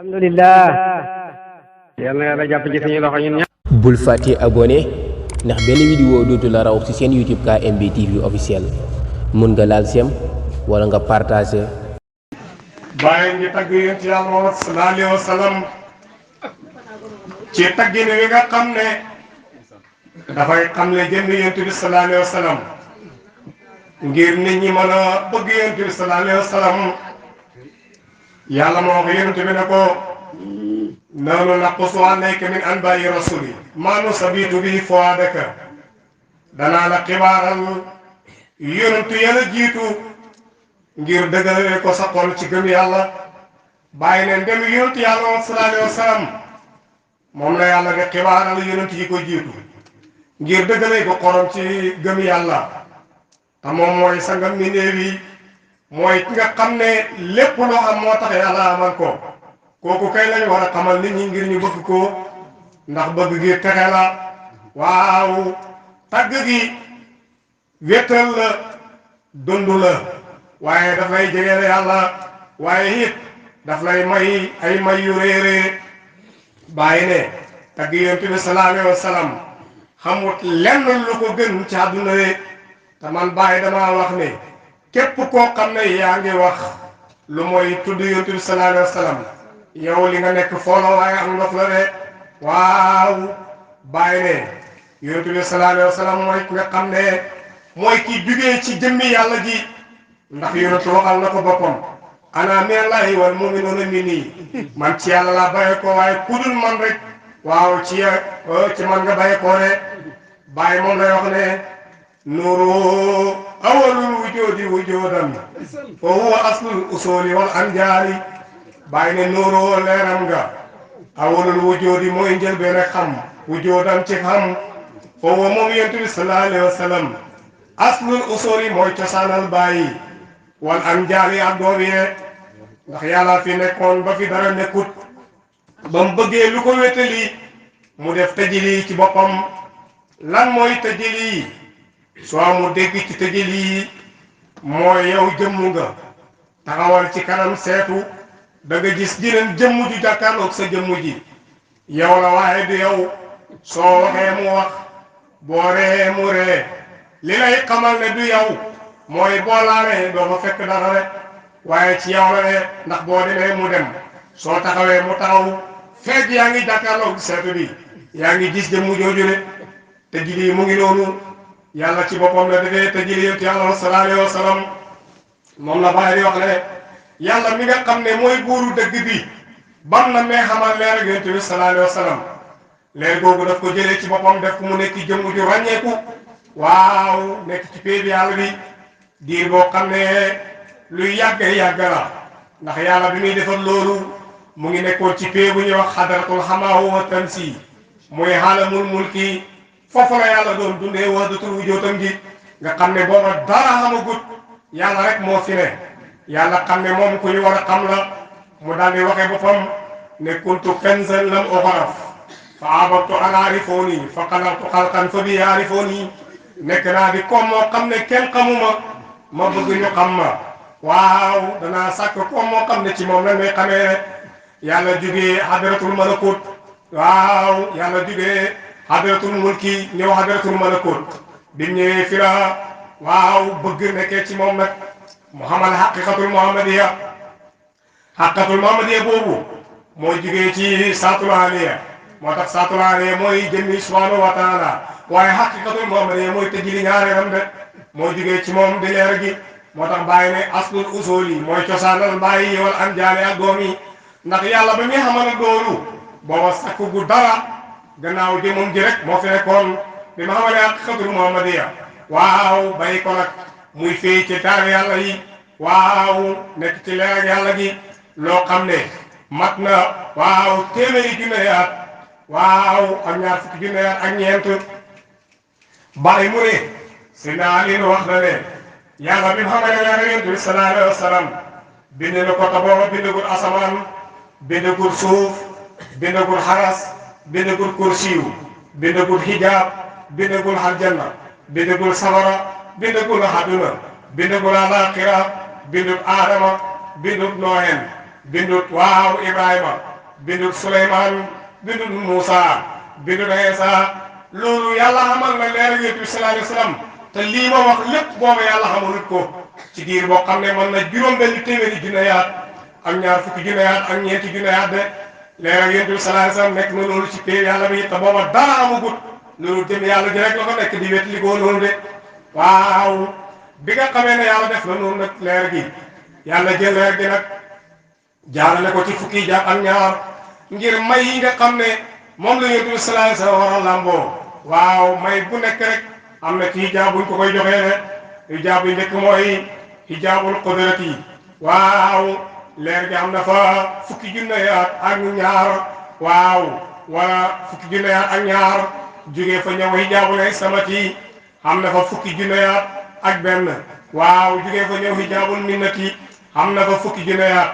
alhamdulillah yàlla na yàlla jàpp ci suñu loxo ñun ñëpp. bul fàtte abonné ndax benn vidéo dootu la raw ci seen YouTube KMB TV officiel mun nga laal sem wala nga partager. bàyyi ngi tagg yonent yàlla Muhammad sallallahu alayhi wa sallam ci taggin wi nga xam ne dafay xam ne jënd yonent bi sallallahu alayhi wa sallam ngir nit ñi mën a bëgg yonent bi sallallahu alayhi wa sallam yàlla moo wax yonent bi ne ko nahnu naqussu alayka min anbaa'i rasuli maa nusabbitu bihi fu'aadaka danaa la xibaaral yonent yàlla jiitu ngir dëgërale ko sa xol ci gëm yàlla bàyyi ne ndem yonent yàlla sallallahu alayhi wa sallam moom la yàlla di xibaaral yonent yi ko jiitu ngir dëgërale ko xolam ci gëm yàlla te moom mooy sangam mbindéef yi mooy ki nga xam ne lépp loo am moo tax yàlla amal ko kooku kay lañu war a xamal nit ñi ngir ñu bëgg ko ndax bëgg gi texe la waaw tagg gi wéetal la dund la waaye daf lay jegeel yàlla waaye it daf lay may ay may yu réerée bàyyi ne tagg yonent bi sallallahu alayhi wa sallam xamut lenn lu ko gën ci àdduna de te man bàyyi damaa wax ne képp koo xam ne yaa ngi wax lu mooy tudd yonent bi sallallahu alayhi wa sallam yow li nga nekk foolo waaye am ndox la de waaw bàyyi ne yonent bi sallallahu alayhi wa sallam mooy ki nga xam ne mooy ki jugee ci jëmmi yàlla ji ndax yonent waxal na ko boppam ana minallaahi wal mu'minuuna minnii man ci yàlla laa bàyyi ko waaye ku dul man rek waaw ci man nga bàyyi ko de bàyyi moom lay wax ne nuuru awwalul wujuudi wujuudan fa huwa aslul usuuli wal anjaali bàyyi ne nuuru leeram nga awwalul wujuudi mooy njëlbeen rek xam wujuudan ci xam fa huwa moom yonent bi sallallahu alayhi wa sallam aslul usuuli mooy cosaanal bàyyi wal anjaali ak doom yi ndax yàlla fi nekkoon ba fi dara nekkut ba mu bëggee lu ko wétali mu def tëjili ci boppam lan mooy tëjili soo mu dégg ci tëjili mooy yow jëmm nga taxawal ci kanam seetu da nga gis jeneen jëmm ju jàkkaarloog sa jëmm ji yow la waaye du yow soo waxee mu wax boo ree mu ree li lay xamal ne du yow mooy boo laalee doo fa fekk dara rek waaye ci yow la ne ndax boo demee mu dem soo taxawee mu taxaw fekk yaa ngi jàkkaarloog seetu bi yaa ngi gis jëmm jooju ne tëjili mu ngi noonu yàlla ci boppam la defee tëjili yonent yàlla sallallahu alayhi wa sallam moom la bàyyi di wax ne yàlla mi nga xam ne mooy buuru dëgg bi bam na mee xamal leer ak yonent bi sallallahu alayhi wa sallam leer googu daf ko jëlee ci boppam def ko mu nekk jëmm ju ràññeeku waaw nekk ci pay bi yàlla bi diir boo xam ne luy yàgg la ndax yàlla bi muy defal loolu mu ngi nekkoon ci pay bu ñuy wax xadaratul xamaahu wa tansi muy xaalamul mulki foofu la yàlla doon dundee wahdatul wujudam gi nga xam ne booba dara xamagut yàlla rek moo fi ne yàlla xam ne moom ku ñu war a xam la mu daal di waxee boppam ne kuntu kanzan lam u'raf fa abadtu an arifooni fa xalaqtu xalqan fa bi arifooni nekk naa di koom moo xam ne kenn xamuma ma bëgg ñu xam ma waaw danaa sàkk koom moo xam ne ci moom la may xamee rek yàlla jugee hadratul malakut waaw yàlla jugee hadratul mulki ñëw hadratul malakut bi ñëwee fi la waaw bëgg nekkee ci moom nag mu xamal xaqiqatul muhammadiya boobu mooy jugee ci saatul aliya moo tax saatul aliya mooy jëmmi subhanahu wa taala waaye xaqiqatul muhammadiya mooy tëjili ñaareelam de moo jugee ci moom di leer gi moo tax bàyyi ne aslul usuli mooy cosaanal bàyyi wal anjaali ak doom yi ndax yàlla ba muy xamal loolu booba sakku gu dara gannaaw jëmum ji rek moo fi nekkoon bi ma xamalee xaqiqatul muhammadiya waaw bàyyi ko nag muy fay ci taar yàlla yi waaw nekk ci leer ak yàlla gi loo xam ne mat na waaw téeméeri junne yaat waaw ak ñaar fukki junne yaat ak ñeent bàyyi mu ne si naa leen wax na ne yàlla bi mu xamalee leer yonent bi sallallahu alayhi wa sallam bind na ko te booba bindagul asamaan bindagul suuf bindagul xaras bindagul kursiyu bindagul xijaab bindagul aljanna bindagul safara bindagul àdduna bindagul alaaxira bindut aadama bindut noohen bindut waaw Ibrahima bindul Suleymaan bindul Muusa bindul Iisa loolu yàlla xamal na leer ak yonent bi sallallahu alayhi wa sallam te lii ma wax lépp booba yàlla xamalut ko ci diir boo xam ne mën na juróom-benn téeméeri junneyaat ak ñaar fukki junneyaat ak ñeenti junneyaat de leer ak yonent bi sallallahu alayhi wa sallam nekk na loolu ci péer yàlla bi te booba dara amagut loolu jëm yàlla ji rek la ko nekk di wet ligoo noonu de waaw bi nga xamee ne yàlla def na noonu nag leer gi yàlla jël leer gi nag jaarale ko ci fukki jaam ak ñaar ngir may yi nga xam ne moom la yonent bi sallallahu alayhi wa sallam war a lamboo waaw may bu nekk rek am na ci hijaab buñ ko koy joxee de hijaab bi njëkk mooy hijaabul qudrati waaw leer gi am na fa fukki junneyaat ak ñaar waaw wala fukki junneyaat ak ñaar jógee fa ñëw hijaabul ismati am na fa fukki junneyaat ak benn waaw jógee fa ñëw hijaabul minnati am na fa fukki junneyaat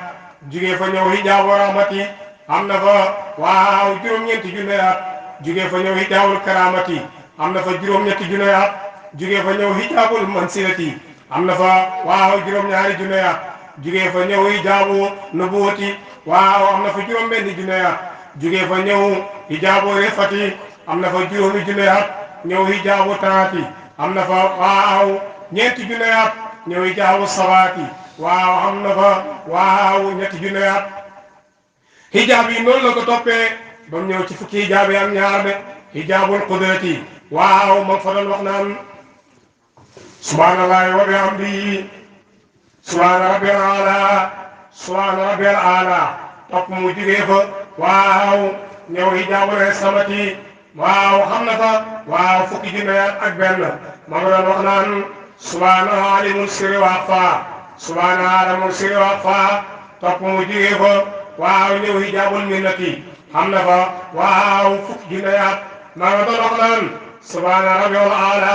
jógee fa ñëw hijaabul rahmati am na fa waaw juróom-ñeenti junneyaat jógee fa ñëw hijaabul karamati am na fa juróom-ñetti junneyaat jógee fa ñëw hijaabul mansilati am na fa waaw juróom-ñaari junneyaat jógee fa ñëw hijaabu nubuwati waaw am na fa juróom-benni junneyaat jógee fa ñëw hijaabu rifati am na fa juróomi junneyaat ñëw hijaabu taati am na fa waaw ñeenti junneyaat ñëw hijaabu sawaati waaw am na fa waaw ñetti junneyaat hijaab yi noonu la ko toppee ba mu ñëw ci fukki hijaab yi am ñaar de hijaabul qudrati waaw ma fa doon wax naan subhaanallahi wa bihamdihi subhaana rabbil aala subhaana rabbil aala topp mu jugee fa waaw ñëw hijaabul samati waaw xam na fa waaw fukki junneyaat ak benn ma nga doon wax naan subhaana alimul sirri wa axfaa subhaana alimul sirri wa axfaa topp mu jugee fa waaw ñëw hijaabul minnati xam na fa waaw fukki junneyaat ma nga doon wax naan subhaana rabbil aala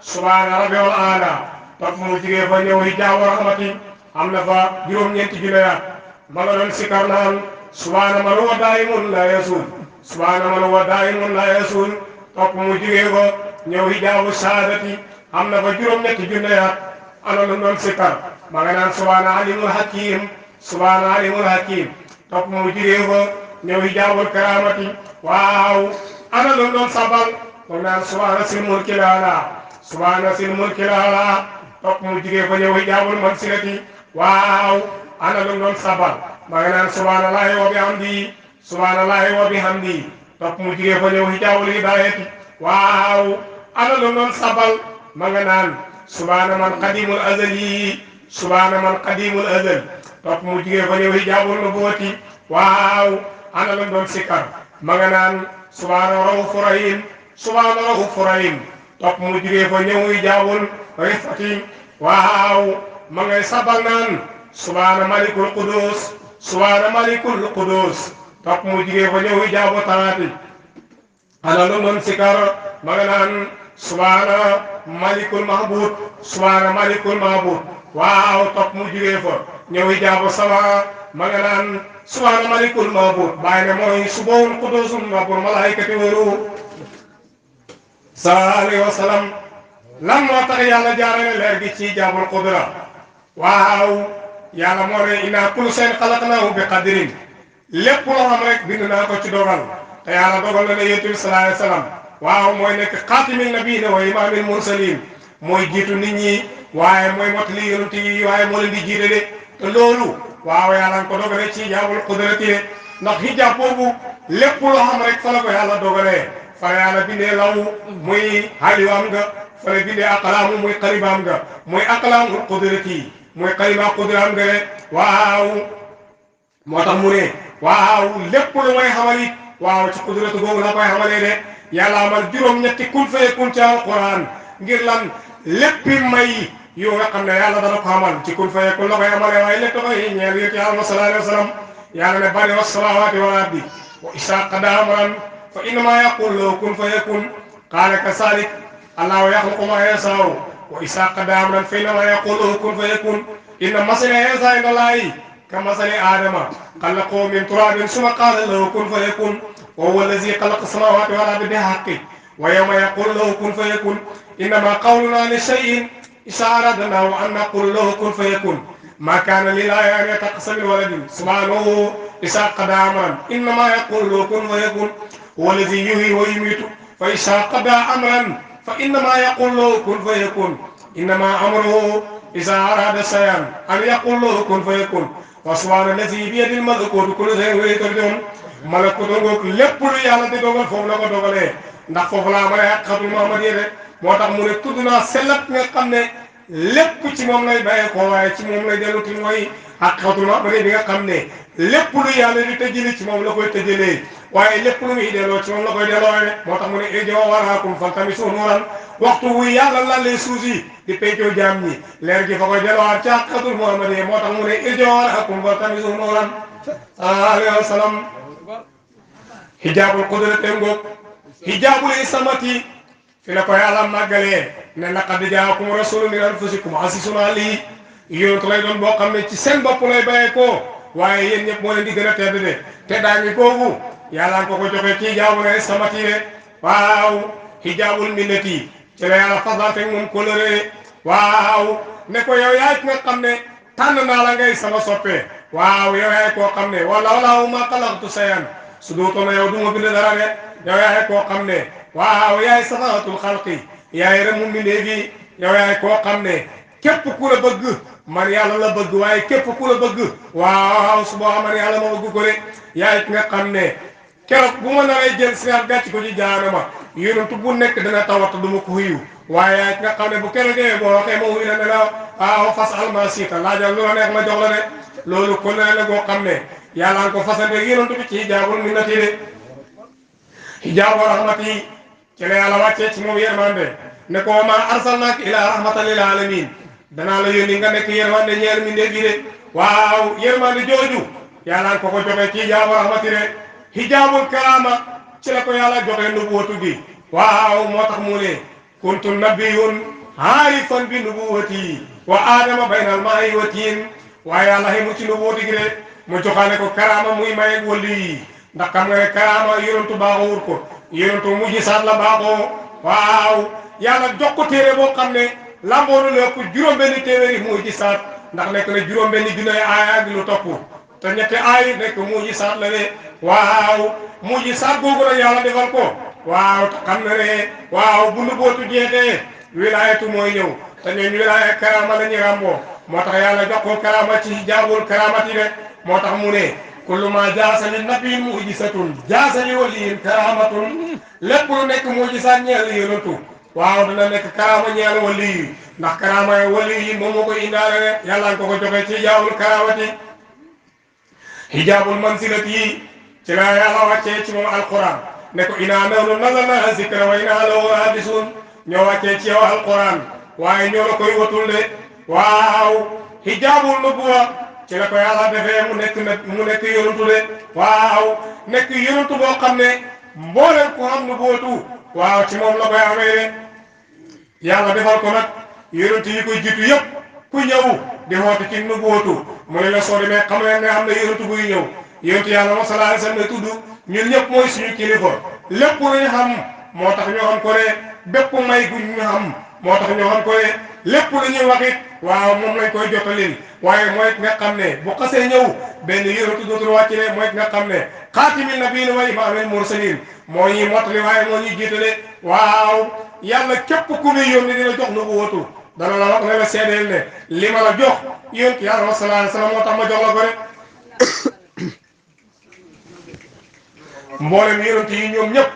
subhaana rabbil aala topp mu jugee fa ñëw hijaabu rahmati am na fa juróom-ñeenti junneyaat ma nga doon sikar naan subhaana man huwa daa'imun laa yasuul subhaana man huwa daa'imun laa yasuul topp mu jugee fa ñëw hijaabu saadati am na fa juróom-ñetti junneyaat ana lu doon sikar ma nga naan subhaana alimul hakiim subhaana alimul hakiim topp mu jugee fa ñëw hijaabul karaamati waaw ana lu doon sabal moom naan subhaana sil mulkil a'laa subhaana sil mulkil a'laa topp mu jugee fa ñëw hijaabul mansilati waaw ana lu doon sabal ma nga naan subhaanallaahi wa bihamdihi subhaanallaahi wa bihamdihi topp mu jugee fa ñëw hijaabul hidaayati waaw ana lu doon sabal ma nga naan subhaana man qadiimul azali subhaana man qadiimul azal topp mu jugee fa ñëw hijaabul nubuwati waaw ana lu doon sikar ma nga naan subhaana ra'uufu rahiim subhaana ra'uufu rahiim topp mu jugee fa ñëw hijaabul rifati waaw ma ngay sabal naan subhaana malikul qudus subhaana malikul qudus topp mu jugee fa ñëw hijaabu taati ana lu doon sikar ma nga naan subhaana malikul mahbud subhaana malikul mahbud waaw topp mu jugee fa ñëw hijaabu sama ma nga naan subhaana malikul mahbud bàyyi ne mooy subhul qudusun rabbul malaikati wa ruh sallallahu alayhi wa sallam lan moo tax yàlla jaarale leer gi ci hijaabul qudra waaw yàlla moo ne inna kullu shay'in xalaqnaahu bi qadrin lépp loo xam rek bind naa ko ci dogal te yàlla dogal na ne yonent bi sallallahu alayhi wa sallam waaw mooy nekk xaatimin nabiyyiina wa imaamil mursaliin mooy jiitu nit ñi waaye mooy mottali yonent yi waaye moo leen di jiite de te loolu waaw yàlla nga ko dogalee ci hijaabul qudrati de ndax hijaab boobu lépp loo xam rek fa la ko yàlla dogalee fa la yàlla bindee law muy xaliwaam nga fa la bindee aqlaamu muy xalibaam nga muy aqlaamul qudrati muy xalima qudraam nga de waaw moo tax mu ne waaw lépp lu may xamal it waaw ci qudratu googu la koy xamalee de yàlla amal juróom-ñetti kun fayakun ci alquran ngir lan léppi may yoo nga xam ne yàlla dana ko xamal ci kun fayakun la koy xamalee waaye lépp koy ñeel yonent yàlla sallallahu alayhi wa sallam yàlla ne bari was samaawaati wal ardi wa izaa qadaa amran fa innamaa yaqulu lahu kun fayakun qaala kazaalika allahu yaxluqu maa yashaa'u wa izaa qadaa amran fa innamaa yaqulu lahu kun fayakun inna masala Iisaa inda llaahi كمثل آدم خلقه من تراب ثم قال له كن فيكون وهو الذي خلق السماوات والأرض بالحق ويوم يقول له كن فيكون إنما قولنا لشيء إذا أردناه أن نقول له كن فيكون ما كان لله أن يتخذ من ولد سبحانه إذا قضى أمرا إنما يقول له كن فيكون هو الذي يحيي ويميت فإذا قضى أمرا فإنما يقول له كن فيكون إنما أمره إذا أراد شيئا أن يقول له كن فيكون وسبحان الذي بيده الملكوت كل شيء ويترجم ملكوت ngoog lépp lu yàlla di dogal foofu la ko dogalee ndax foofu laa mën a xatul Muhammad yi de moo tax mu ne tudd naa sellat nga xam ne lépp ci moom lay bàyyee ko waaye ci moom lay dellu ti mooy xatul Muhammad bi nga xam ne lépp lu yàlla di tëjali ci moom la koy tëjalee waaye lépp lu muy delloo ci moom la koy delloo de moo tax mu ne irji'uu waraakum faltamisuu nuuran waxtu wu yàlla lalee suuf yi di peccoo jaam ñi leer gi fa koy delloowaat ci xatul Muhammad yi moo tax mu ne irji'uu waraakum faltamisuu nuuran sallallahu alayhi wa sallam hijaabul qudrati ngoog hijaabul samati fi la ko yàlla màggalee ne laqad jaakum rasulun min anfusikum azizun alayhi yonent lay doon boo xam ne ci seen bopp lay bàyyee ko waaye yéen ñëpp moo leen di gën a tedd de te daa ngi googu yàlla ko ko joxe ci hijaabul samati de waaw hijaabul minnati ci la yàlla fasante moom coloré waaw ne ko yow yaay ki nga xam ne tànn naa la ngay sama soppe waaw yow yaay koo xam ne wallaahu maa xalaqtu shay'an su dootoon yow du ma bind dara de yow yaay koo xam ne waaw yaay safahatul xalqi yaay rek mu mbindee gi yow yaay koo xam ne képp ku la bëgg man yàlla la bëgg waaye képp ku la bëgg waaw su boobaa man yàlla ma bëgg ko de yaay ki nga xam ne keroog bu ma naree jël si gàcc ko ci jaanama yonent bu nekk dana tawat du ma ko xuyu waaye yaay ki nga xam ne bu keroogee boo waxee ma wuyu la ne la waaw fas alma siita laajal lu la neex ma jox la de loolu ko la goo xam ne yàlla nga ko fasante yonent bi ci hijaabul minnati de hijaabu rahmati ci la yàlla wàccee ci moom yërmande ne ko ma arsalnaaka ilaa rahmatan lil alamin danaa la yónni nga nekk yërmande ñeel mi ndéegi de waaw yërmande jooju yàlla nga ko joxe ci hijaabu rahmati de hijaabul karaama ci la ko yàlla joxe nubuwatu gi waaw moo tax mu ne kuntu nabiyyun aarifan bi nubuwati wa aadama baynal maa'i wa tiin waaye yàlla xëy mu ci nubuwatu gi de mu joxaale ko karaama muy maye wali yi ndax xam nga ne karaama yonentu baaxoo wut ko yonentu mujjisaat la baaxoo waaw yàlla jox ko téere boo xam ne lamboonu la ko juróom-benni téeméeri mujjisaat ndax nekk na juróom-benni junne aaya ak lu topp te ñetti aay nekk mujjisaat la de waaw mujjisaat googu nag yàlla defal ko waaw te xam na ne waaw bu nu bootu jeexee wilaayatu mooy ñëw te ñooñu wilaaya karaama la ñuy ràmboo moo tax yàlla jox ko karaama ci hijaabul karaamati de moo tax mu ne kullu ma jaasa li nabiyyin mu'jizatun jaasa li waliyin karaamatun lépp lu nekk mu'jiza ñeel yonentu waaw dana nekk karaama ñeel wali yi ndax karaama wali yi moom moo koy indaale rek yàlla ko joxe ci hijaabul karaamati hijaabul mansilati yi ci la yàlla wàccee ci moom alquran ne ko inaa nahnu nazzalna zikra wa inaa lahu lahaafizuun ñoo wàccee ci yow alquran waaye ñoo la koy watul de waaw hijaabul nubuwa ci la ko yàlla defee mu nekk yonantu de waaw nekk yonantu boo xam ne mbooleem ko xam nubuwatu waaw ci moom la koy amee de yàlla defal ko nag yonantu yi koy jiitu yëpp ku ñëw di xoote ci nubuwatu mu ne la soo demee xam leen nga xam ne yonantu buy ñëw yonantu yàlla mo sallallahu alayhi wasallam tudd ñun ñëpp mooy suñu kilifa lépp lu ñu xam moo tax ñoo xam ko ne bépp may gu ñu xam moo tax ñoo xam ko ne lépp lu ñuy wax it waaw moom lañ koy jotalil waaye mooy nga xam ne bu xasee ñëw benn yonantu dootul wàcc ne mooy nga xam ne xaatimin nabiyyiina wa imaamil mursaliin moo ñuy mottali waaye moo ñuy jiitale waaw yàlla képp ku muy yónni dina jox nubuwatu dana la wax ne la seedeel ne li ma la jox yonent yàlla sallallahu alayhi wasallam moo tax ma jox la ko rek mboolem yonent yi ñoom ñëpp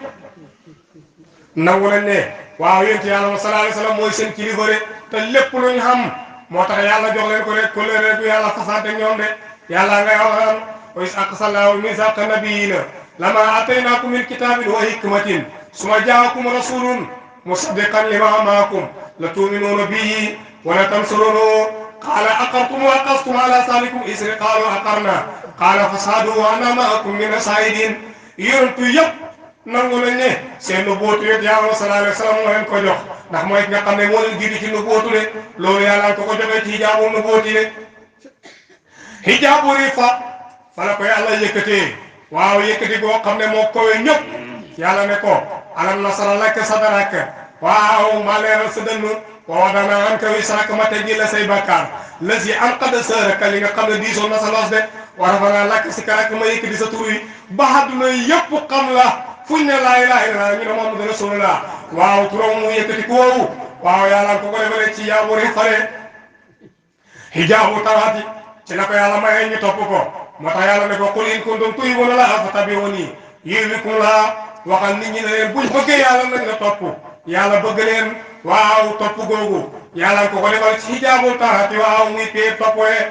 nangu nañ ne waaw yonent yàlla sallallahu alayhi wasallam mooy seen kilifa de te lépp lu ñu xam moo tax yàlla jox leen ko rek ko leen rek yàlla fasante ñoom de yàlla ngay waxaan wa iz aqsallahu misaaqa nabiyyiina lamaa aataynaakum min kitaabin wa hikmatin summa jaa'akum rasuulun musaddiqan limaa ma'akum latu'minuuna bihi wa latansuruunahu qaala aqartum wa aqastum alaa zaalikum isri qaaluu aqarnaa qaala fashhaduu wa ana ma'akum mina shaahidiin yonentu yëpp nangu nañ ne seen nubuwatu yëpp yàlla sallallahu alayhi wasallam moo leen ko jox ndax mooy ki nga xam ne moo leen jiitu ci nubuwatu de loolu yàlla ko joxee ci hijaabu nubuwati de hijaabu rifa fa la ko yàlla yëkkatee waaw yëkkati goo xam ne moo kowe ñëpp yàlla ne ko alam nashrah laka sadraka waaw maa leeral sa dënn wa wada'naa anka wizraka ma teggil la say bakkaar lazi anqada zahraka li nga xam ne diisoon na sa los de war fa naa lakk si karak ma yëkkati sa tur yi ba àdduna yëpp xam la fuñ ne laa ilaaha illallaah ñu ne Muhammadu rasulullah waaw turam mu yëkkati ko woowu waaw yàlla ko defalee ci yaa buri xale hijaabu tawaati ci la ko yàlla mayee ñu topp ko moo tax yàlla ne ko qul in kuntum tuhibbuuna llaaha fattabi'uunii yuhbibkumu llaah waxal nit ñi ne leen buñ bëggee yàlla nañ la topp yàlla bëgg leen waaw topp googu yàlla ko defal ci hijaabu tawaati waaw muy pee toppee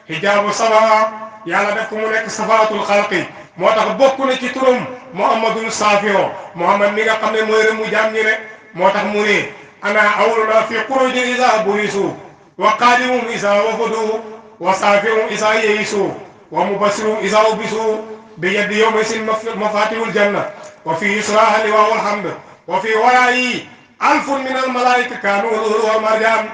hijaabu safa yàlla def ko mu nekk safaatul xalqi moo tax bokk na ci turam muhammadul saafio muhammad mi nga xam ne mooy rëmu jaam ñi ne moo tax mu ne ana awluna fi xurujin isa burisu wa qaadimum isa wafadu wa saafihum isa yeyisu wa mubasirum isa ubisu bi yeddi yowma sin mafatihul janna wa fi yusraha liwaawul hamd wa fi waraayi alfun min al malaika kaanu wal marjaan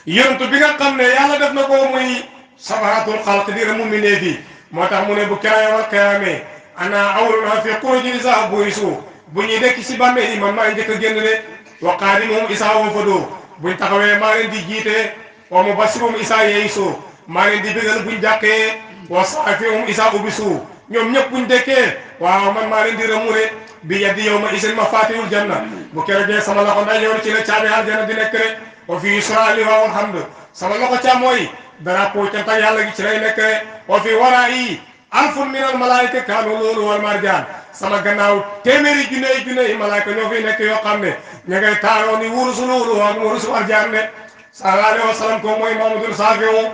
yonent bi nga xam ne yàlla def na ko muy safaatul xalq di rëmu mbindeef yi moo tax mu ne bu kiraayawal qiyaame ana awluna fi xurujin isa burisu bu ñuy dekk si bàmmeel yi man maa njëkk a génn de wa qaadimuhum isa wafadu buñ taxawee maa leen di jiite wa mubasirum isa yeyisu maa leen di bégal buñ jàkkee wa saafihum isa ubisu ñoom ñëpp buñ dekkee waaw man maa leen di rëmure bi yaddi yawma isin mafatihul janna bu keroogee sama loxo ndeyjoor ci la caabi aljanna di nekk rek wa fi yusra liwaawul hamd sama loxo càmmooy drapeau cant ak yàlla gi ci lay nekk rek wa fi waraayi alfun min al malaayika kaanu loolu wal marjaan sama gannaaw téeméeri junne malaayika ñoo fiy nekk yoo xam ne ña ngay taaroo ni wurusu loolu ak wurusu aljaan ne sallallahu alayhi wa sallam ko mooy Muhammadul Saafiu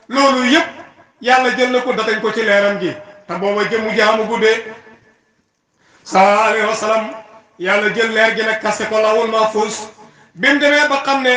loolu yëpp yàlla jël na ko datañ ko ci leeram gi te booba jëmu jaamu guddee sallallahu alayhi wa sallam yàlla jël leer gi nag kase ko lawul mahfuus bi mu demee ba xam ne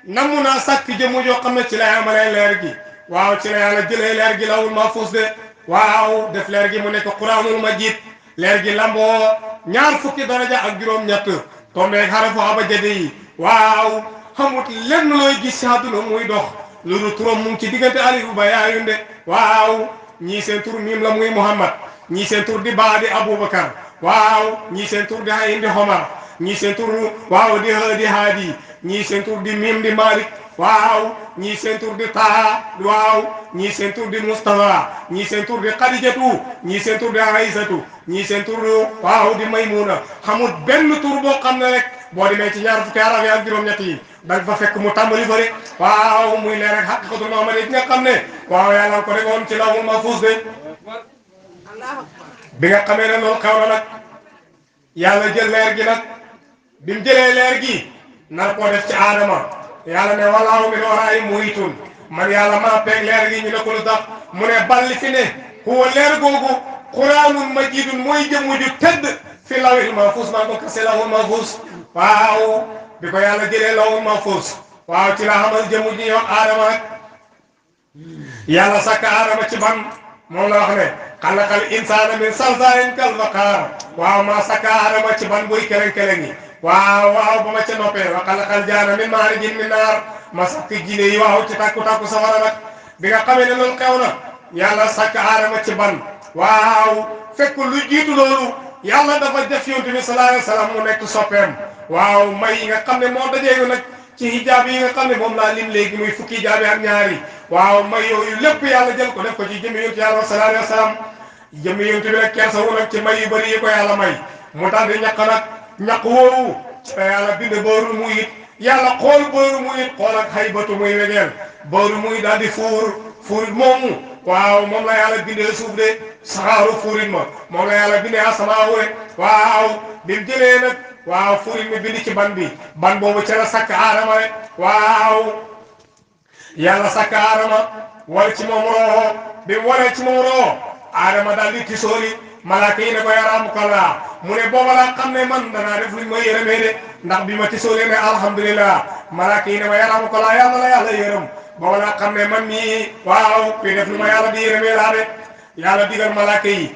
namu naa sàkk jëmu joo xam ne ci lay amalee leer gi waaw ci la yàlla jëlee leer gi lawul mahfuus de waaw def leer gi mu nekk quraanul majiid leer gi lamboo ñaar fukki daraja ak juróom-ñett tombeeg xarafu abajade yi waaw xamut lenn looy gis si àdduna muy dox loolu turam mu ngi ci diggante alifu ba yaayunde waaw ñii seen tur miim la muy Muhammad ñii seen tur di baa di Aboubacar waaw ñii seen tur di hayin di Homar ñii seen tur waaw di haadi ñii seen tur di miim di Malik waaw ñii seen tur di Taha waaw ñii seen tur di Mustafa ñii seen tur di Khadijatu ñii seen tur di Aysatu ñii seen tur waaw di Maymuna xamul benn tur boo xam ne rek boo demee ci ñaar fukki araf yi ak juróom-ñett yi dañ fa fekk mu tàmbali fa rek waaw muy leer rek haqiqatul Muhammad yi nga xam ne waaw yàlla ko regoon ci lawhul mahfuus de bi nga xamee ne loolu xew na nag yàlla jël leer gi nag bi mu jëlee leer gi nar koo def ci aadama yàlla ne wallaahu min waraa'i muhiitun man yàlla maa peeg leer gi ñu ne ko lu tax mu ne balli fi ne huwa leer googu quraanun majiidun mooy jëmm ju tedd fi lawhil mahfuus maa ko kase lawhul mahfuus waaw bi ko yàlla jëlee lawhul mahfuus waaw ci la xamal jëmm ji ñuy wax aadama rek yàlla sàkk aadama ci ban moom la wax ne xalaqal insaana min salsaalin kal faqaar waaw maa sàkk aadama ci ban buy keleng-keleng yi waaw ba ma ca noppee wa xalaqal jaana min maarijin min naar ma sàkk jinne yi waaw ci tàkku sawara nag bi nga xamee ne loolu xew na yàlla sàkk aadama ci ban waaw fekk lu jiitu loolu yàlla dafa def yonent bi sallallahu alayhi wa sallam mu nekk soppeem waaw may yi nga xam ne moo dajeegu nag ci hijaab yi nga xam ne moom laa lim léegi muy fukki hijaab yi ak ñaari waaw may yooyu lépp yàlla jël ko def ko ci jëmmi yonent yàlla sallallahu alayhi wa sallam jëmmi yonent bi nag kersa wu nag ci may yu bëri yi ko yàlla may mu daal di ñaq nag ñaq woowu te yàlla bind booru muy it yàlla xool booru muy it xool ak xaybatu muy wegeel booru muy daal di fuurit moomu waaw moom la yàlla bindee suuf de saxaaru fuurit ma moom la yàlla bindee asamaawu rek waaw bi mu jëlee nag waaw fuurit mi bind ci ban bi ban boobu ca la sakk aadama rek waaw yàlla sakk aadama wal ci moom roo bi mu walee ci moom roo aadama daal di tisooli malaaka yi ne ko yaraamukallah mu ne booba laa xam ne man danaa def luñ ma yërëmee de ndax bi ma tisoolee ne alhamdulillah malaaka yi ne ma yaraamukallah yàlla la yàlla yërëm booba laa xam ne man mii waaw kuy def lu ma yàlla di yërëmee laa de yàlla digal malaaka yi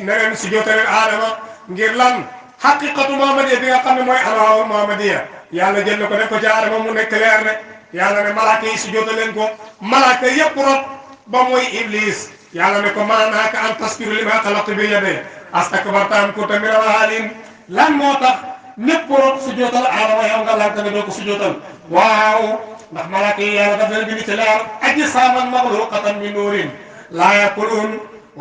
na leen si jootaleen aadama ngir lan haqiqatu muhammadiya bi nga xam ne mooy alwaawul muhammadiya yàlla jël na ko def ko ci aadama mu nekk leer ne yàlla ne malaaka yi si jootaleen ko malaaka yëpp rot ba mooy iblis yàlla ne ko maanaaka an tasbiru limaa xalaqtu bi yadayya astakbarta am kunta minal aalin lan moo tax ñëpp rot su jootal aadama yow nga laaj ne doo ko su jootal waaw ndax malaaka yi yàlla daf leen bind ci leer ajsaaman maxluuqatan min nuurin laa yakuluun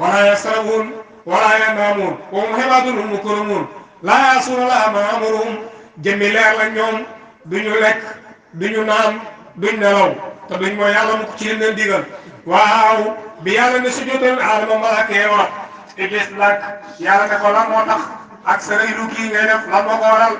wala yasrabuun wala yanaamuun wa hum ibaadun mukramuun laa yaasuuna llaaha maa amaruhum jëmmi leer la ñoom duñu lekk duñu naan duñ nelaw te duñ mooy yàlla mu ko ci leen digal waaw bi yàlla ne sujjóotal aadama malaaka yi wax iblis nag yàlla ne ko lan moo tax ak sa rëy lu kii ngay def lan moo ko waral